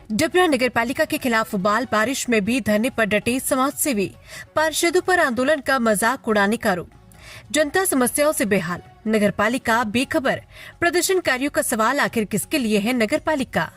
डबरा नगर पालिका के खिलाफ बाल बारिश में भी धरने पर डटे समाजसेवी, पार्षदों पर आंदोलन का मजाक उड़ाने का आरोप। जनता समस्याओं से बेहाल, नगर पालिका बेखबर। प्रदर्शनकारियों का सवाल, आखिर किसके लिए है नगर पालिका?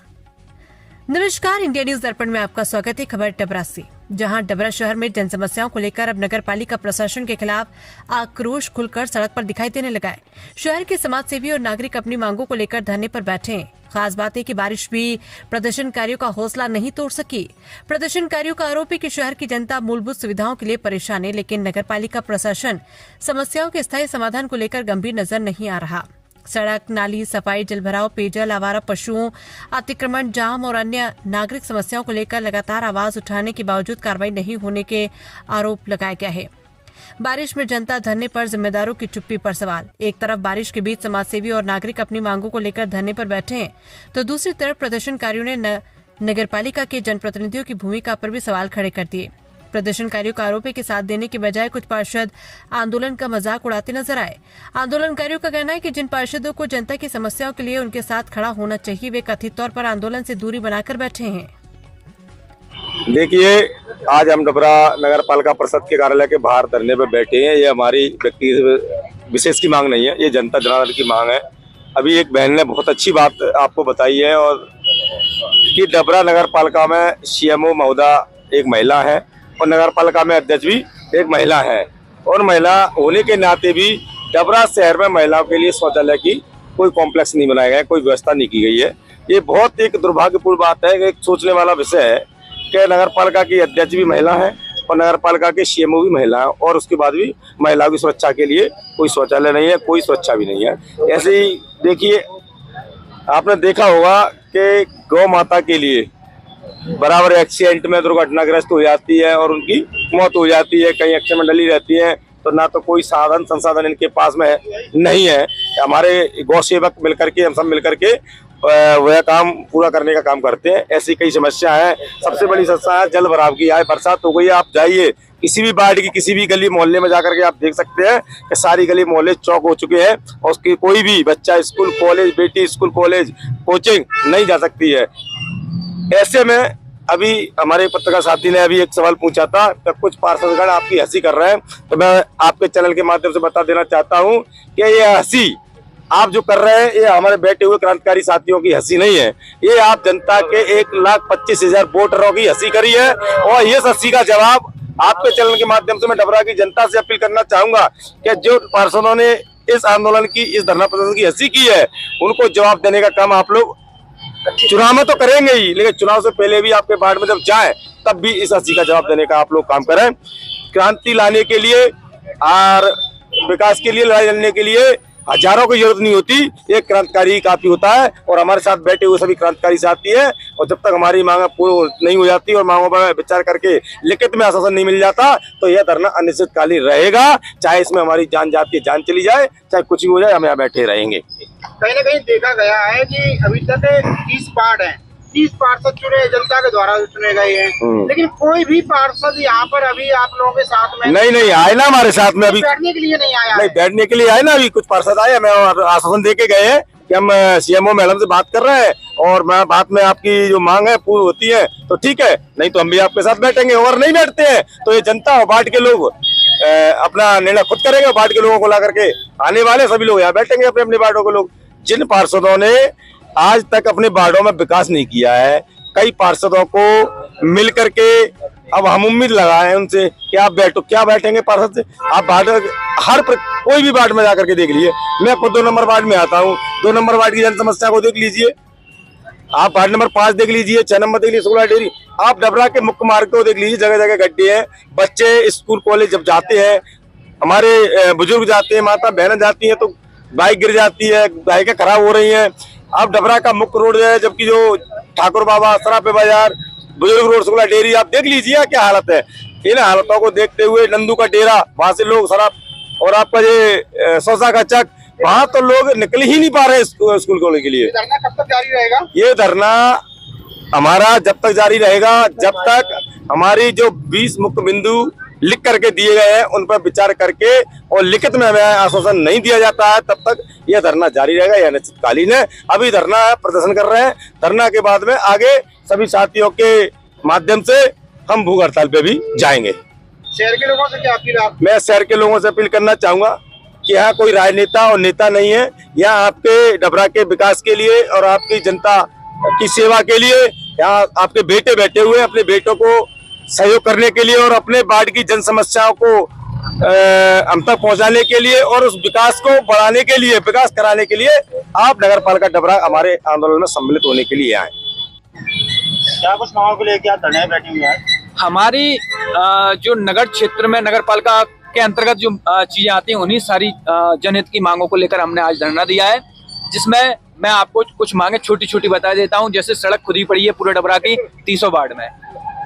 नमस्कार, इंडिया न्यूज दर्पण में आपका स्वागत है। खबर डबरा से, जहां डबरा शहर में जन समस्याओं को लेकर अब नगर पालिका प्रशासन के खिलाफ आक्रोश खुलकर सड़क पर दिखाई देने लगा है। शहर के समाजसेवी और नागरिक अपनी मांगों को लेकर धरने पर बैठे हैं। खास बात है कि बारिश भी प्रदर्शनकारियों का हौसला नहीं तोड़ सकी। प्रदर्शनकारियों का आरोप है कि शहर की जनता मूलभूत सुविधाओं के लिए परेशान है, लेकिन नगर पालिका प्रशासन समस्याओं के स्थायी समाधान को लेकर गंभीर नजर नहीं आ रहा। सड़क, नाली, सफाई, जलभराव, पेयजल, आवारा पशुओं, अतिक्रमण, जाम और अन्य नागरिक समस्याओं को लेकर लगातार आवाज उठाने के बावजूद कार्रवाई नहीं होने के आरोप लगाया गया है। बारिश में जनता धरने पर, जिम्मेदारों की चुप्पी पर सवाल। एक तरफ बारिश के बीच समाजसेवी और नागरिक अपनी मांगों को लेकर धरने पर बैठे हैं, तो दूसरी तरफ प्रदर्शनकारियों ने नगर पालिका के जनप्रतिनिधियों की भूमिका पर भी सवाल खड़े कर दिए। प्रदर्शनकारियों का आरोप है कि साथ देने के बजाय कुछ पार्षद आंदोलन का मजाक उड़ाते नजर आए। आंदोलनकारियों का कहना है कि जिन पार्षदों को जनता की समस्याओं के लिए उनके साथ खड़ा होना चाहिए, वे कथित तौर पर आंदोलन से दूरी बनाकर बैठे हैं। देखिए, आज हम डबरा नगर पालिका परिषद के कार्यालय के बाहर धरने पर बैठे हैं। ये हमारी व्यक्ति विशेष की मांग नहीं है, ये जनता जनार्दन की मांग है। अभी एक बहन ने बहुत अच्छी बात आपको बताई है और कि डबरा नगर पालिका में सीएमओ महोदया एक महिला है और नगर पालिका में अध्यक्ष भी एक महिला है, और महिला होने के नाते भी डबरा शहर में महिलाओं के लिए शौचालय की कोई कॉम्प्लेक्स नहीं बनाया गया, कोई व्यवस्था नहीं की गई है। ये बहुत एक दुर्भाग्यपूर्ण बात है, एक सोचने वाला विषय है कि नगर पालिका की अध्यक्ष भी महिला है और नगर पालिका के सीएमओ भी महिला है, और उसके बाद भी महिलाओं की सुरक्षा के लिए कोई शौचालय नहीं है, कोई सुरक्षा भी नहीं है। ऐसे ही देखिए, आपने देखा होगा कि गौ माता के लिए बराबर एक्सीडेंट में दुर्घटनाग्रस्त हो जाती है और उनकी मौत हो जाती है, कहीं एक्सीडेंट में डली रहती है, तो ना तो कोई साधन संसाधन इनके पास में नहीं है। हमारे गौ सेवक मिलकर के, हम सब मिलकर के वह काम पूरा करने का काम करते हैं। ऐसी कई समस्या है। सबसे बड़ी समस्या है जल भराव की। आए बरसात हो गई, आप जाइए किसी भी वार्ड की किसी भी गली मोहल्ले में जाकर के आप देख सकते हैं कि सारी गली मोहल्ले चौक हो चुके हैं और उसकी कोई भी बच्चा स्कूल कॉलेज, बेटी स्कूल कॉलेज कोचिंग नहीं जा सकती है। ऐसे में अभी हमारे पत्रकार साथी ने अभी एक सवाल पूछा था कि कुछ पार्षदगण आपकी हंसी कर रहे हैं, तो मैं आपके चैनल के माध्यम से बता देना चाहता हूं कि ये हंसी आप जो कर रहे हैं, ये हमारे बैठे हुए क्रांतिकारी साथियों की हंसी नहीं है। ये आप जनता के 1,25,000 वोटरों की हंसी करी है, और ये हंसी का जवाब आपके चैनल के माध्यम से मैं डबरा की जनता से अपील करना चाहूंगा कि जो पार्षदों ने इस आंदोलन की, इस धरना प्रदर्शन की हंसी की है, उनको जवाब देने का काम आप लोग चुनाव में तो करेंगे ही, लेकिन चुनाव से पहले भी आपके वार्ड में जब जाए तब भी इस हंसी का जवाब देने का आप लोग काम करें। क्रांति लाने के लिए और विकास के लिए लड़ाई लड़ने के लिए हजारों की जरूरत नहीं होती, एक क्रांतिकारी काफी होता है। और हमारे साथ बैठे हुए सभी क्रांतिकारी साथी हैं, और जब तक हमारी मांग पूरी नहीं हो जाती और मांगों पर विचार करके लिखित में आश्वासन नहीं मिल जाता, तो यह धरना अनिश्चितकालीन रहेगा। चाहे इसमें हमारी जान जाती है, जान चली जाए, चाहे कुछ भी हो जाए, हम यहाँ बैठे रहेंगे। कहीं ना कहीं देखा गया है कि अभी तक 30 वार्ड हैं, 30 पार्षद चुने जनता के द्वारा चुने गए हैं, लेकिन कोई भी पार्षद यहाँ पर अभी आप लोगों के साथ में नहीं आए ना, हमारे साथ में अभी बैठने के लिए नहीं आया। नहीं, बैठने के लिए आए ना, अभी कुछ पार्षद आए, हमें आश्वासन दे के गए हैं कि हम सीएमओ मैडम से बात कर रहे हैं और मैं बात में आपकी जो मांग है पूरी होती है तो ठीक है, नहीं तो हम भी आपके साथ बैठेंगे। और नहीं बैठते हैं तो ये जनता और वार्ड के लोग अपना निर्णय खुद करेंगे। वार्ड के लोगों को ला करके आने वाले सभी लोग यहाँ बैठेंगे, अपने अपने वार्डों के लोग। जिन पार्षदों ने आज तक अपने वार्डों में विकास नहीं किया है, कई पार्षदों को मिल करके अब हम उम्मीद लगाए हैं उनसे कि आप बैठो। क्या बैठेंगे पार्षद से? आप वार्ड कोई भी वार्ड में जाकर के देख लीजिए। मैं खुद 2 नंबर वार्ड में आता हूँ, 2 नंबर वार्ड की जन समस्या को देख लीजिए। आप वार्ड नंबर 5 देख लीजिए, 6 नंबर देख लीजिए, 16 डेरी। आप डबरा के मुख्य मार्ग को देख लीजिए, जगह जगह गड्ढे हैं। बच्चे स्कूल कॉलेज जब जाते हैं, हमारे बुजुर्ग जाते हैं, माता बहनें जाती हैं, तो बाइक गिर जाती है, बाइकें खराब हो रही हैं। अब डबरा का मुख्य रोड है, जबकि जो ठाकुर बाबा, सराफे बाजार, बुजुर्ग रोड, 16 डेरी, आप देख लीजिए क्या हालत है। इन हालतों को देखते हुए नंदू का डेरा, वहां से लोग शराब, और आपका ये सौसा का चक, वहां तो लोग निकल ही नहीं पा रहे स्कूल कॉलेज के लिए। धरना कब तक जारी रहेगा? ये धरना हमारा जब तक जारी रहेगा जब तक हमारी जो 20 मुख्य बिंदु लिख करके दिए गए हैं उन पर विचार करके और लिखित में हमें आश्वासन नहीं दिया जाता है तब तक यह धरना जारी रहेगा। यह अनिश्चितकालीन है। अभी धरना प्रदर्शन कर रहे हैं। धरना के बाद में आगे सभी साथियों के माध्यम से हम भूख हड़ताल पे भी जाएंगे। शहर के लोगों से क्या अपील आप? मैं शहर के लोगों से अपील करना चाहूंगा कि यहाँ कोई राजनेता और नेता नहीं है। यहाँ आपके डबरा के विकास के लिए और आपकी जनता की सेवा के लिए यहाँ आपके बेटे बैठे हुए हैं, अपने बेटों को सहयोग करने के लिए और अपने वार्ड की जन समस्याओं को हम तक पहुंचाने के लिए और उस विकास को बढ़ाने के लिए, विकास कराने के लिए आप नगर पालिका डबरा हमारे आंदोलन में सम्मिलित होने के लिए आए। क्या कुछ मांगों को लेकर आप धरने बैठे हुए हैं? हमारी जो नगर क्षेत्र में नगर पालिका के अंतर्गत जो चीजें आती हैं उन्हीं सारी जनहित की मांगों को लेकर हमने आज धरना दिया है, जिसमें मैं आपको कुछ मांगे छोटी छोटी बता देता हूं। जैसे सड़क खुदी पड़ी है पूरे डबरा की 300 वार्ड में,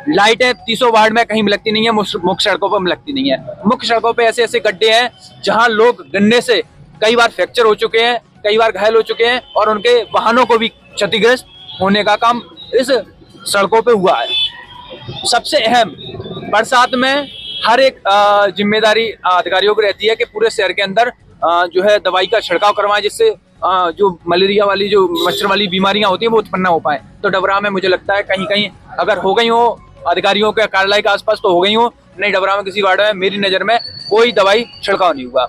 लाइटें 300 वार्ड में कहीं लगती नहीं है, मुख्य सड़कों पर लगती नहीं है। मुख्य सड़कों पे ऐसे ऐसे गड्ढे हैं जहां लोग गिरने से कई बार फ्रैक्चर हो चुके हैं, कई बार घायल हो चुके हैं और उनके वाहनों को भी क्षतिग्रस्त होने का काम इस सड़कों पे हुआ है। सबसे अहम, बरसात में हर एक जिम्मेदारी अधिकारियों को रहती है कि पूरे शहर के अंदर जो है दवाई का छिड़काव करवाएं, जिससे जो मलेरिया वाली जो मच्छर वाली बीमारियां होती हैं वो उत्पन्न हो पाए। तो डबरा में मुझे लगता है कहीं कहीं अगर हो गई हो अधिकारियों के कार्यालय के आसपास तो हो गई हो, नहीं डबरा में किसी वार्ड में मेरी नजर में कोई दवाई छिड़काव नहीं हुआ।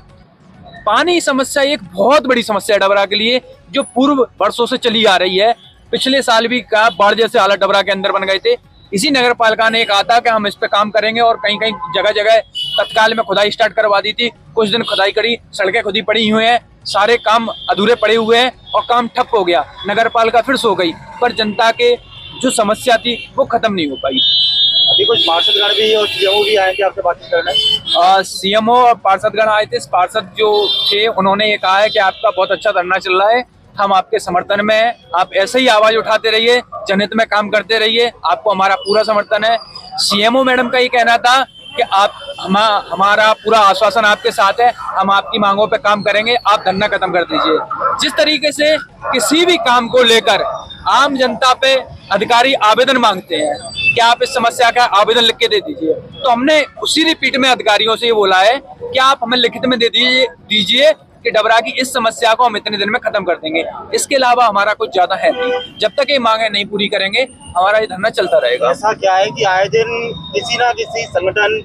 पानी समस्या एक बहुत बड़ी समस्या है डबरा के लिए, जो पूर्व वर्षों से चली आ रही है। पिछले साल भी बाढ़ जैसे हालात डबरा के अंदर बन गए थे। इसी नगर पालिका ने कहा था कि हम इस पे काम करेंगे और कहीं कहीं जगह जगह तत्काल में खुदाई स्टार्ट करवा दी थी। कुछ दिन खुदाई करी, सड़कें खुदी पड़ी हुई हैं, सारे काम अधूरे पड़े हुए हैं और काम ठप हो गया। नगर पालिका फिर सो गई, पर जनता के जो समस्या थी वो खत्म नहीं हो पाई। अभी कुछ पार्षदगण भी और सीएमओ भी आए थे आपसे बातचीत करने? सीएमओ और पार्षदगण आए थे। पार्षद जो थे उन्होंने ये कहा है कि आपका बहुत अच्छा धरना चल रहा है, हम आपके समर्थन में हैं, आप ऐसे ही आवाज उठाते रहिए, जनहित में काम करते रहिए, आपको हमारा पूरा समर्थन है। सीएमओ मैडम का ये कहना था कि आप हमारा पूरा आश्वासन आपके साथ है, हम आपकी मांगों पे काम करेंगे, आप धरना खत्म कर दीजिए। जिस तरीके से किसी भी काम को लेकर आम जनता पे अधिकारी आवेदन मांगते हैं कि आप इस समस्या का आवेदन लिख के दे दीजिए, तो हमने उसी रिपीट में अधिकारियों से ये बोला है कि आप हमें लिखित में दे दीजिए कि डबरा की इस समस्या को हम इतने दिन में खत्म कर देंगे। इसके अलावा हमारा कुछ ज्यादा है नहीं। जब तक ये मांगे नहीं पूरी करेंगे हमारा ये धरना चलता रहेगा। ऐसा क्या है कि आए दिन किसी ना किसी संगठन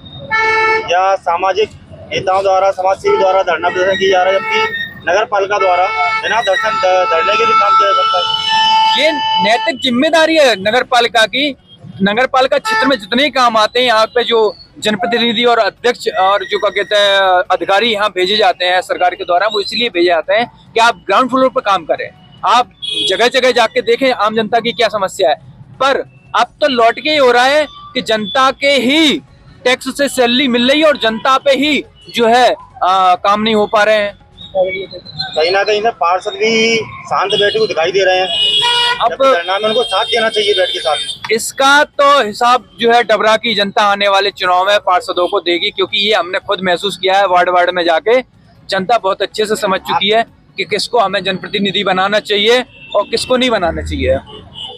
या सामाजिक नेताओं द्वारा, समाज सेवी द्वारा धरना प्रदर्शन किया जा रहा है, जबकि नगर पालिका द्वारा बिना धरने के भी काम किया जा सकता है। ये नैतिक जिम्मेदारी है नगर पालिका की। नगर पालिका क्षेत्र में जितने ही काम आते हैं, यहाँ पे जो जनप्रतिनिधि और अध्यक्ष और जो क्या कहते हैं अधिकारी यहाँ भेजे जाते हैं सरकार के द्वारा, वो इसलिए भेजे जाते हैं कि आप ग्राउंड फ्लोर पर काम करें, आप जगह जगह जाके देखें आम जनता की क्या समस्या है। पर अब तो लौट के ही हो रहा है कि जनता के ही टैक्स से सैलरी मिल रही है और जनता पे ही जो है काम नहीं हो पा रहे हैं। कहीं ना कहीं पार्षद भी शांत बैठे हुए दिखाई दे रहे हैं। अब धरना में उनको साथ देना चाहिए बैठ के साथ। इसका तो हिसाब जो है डबरा की जनता आने वाले चुनाव में पार्षदों को देगी, क्योंकि ये हमने खुद महसूस किया है। वार्ड वार्ड में जाके जनता बहुत अच्छे से समझ चुकी है कि किसको हमें जनप्रतिनिधि बनाना चाहिए और किसको नहीं बनाना चाहिए।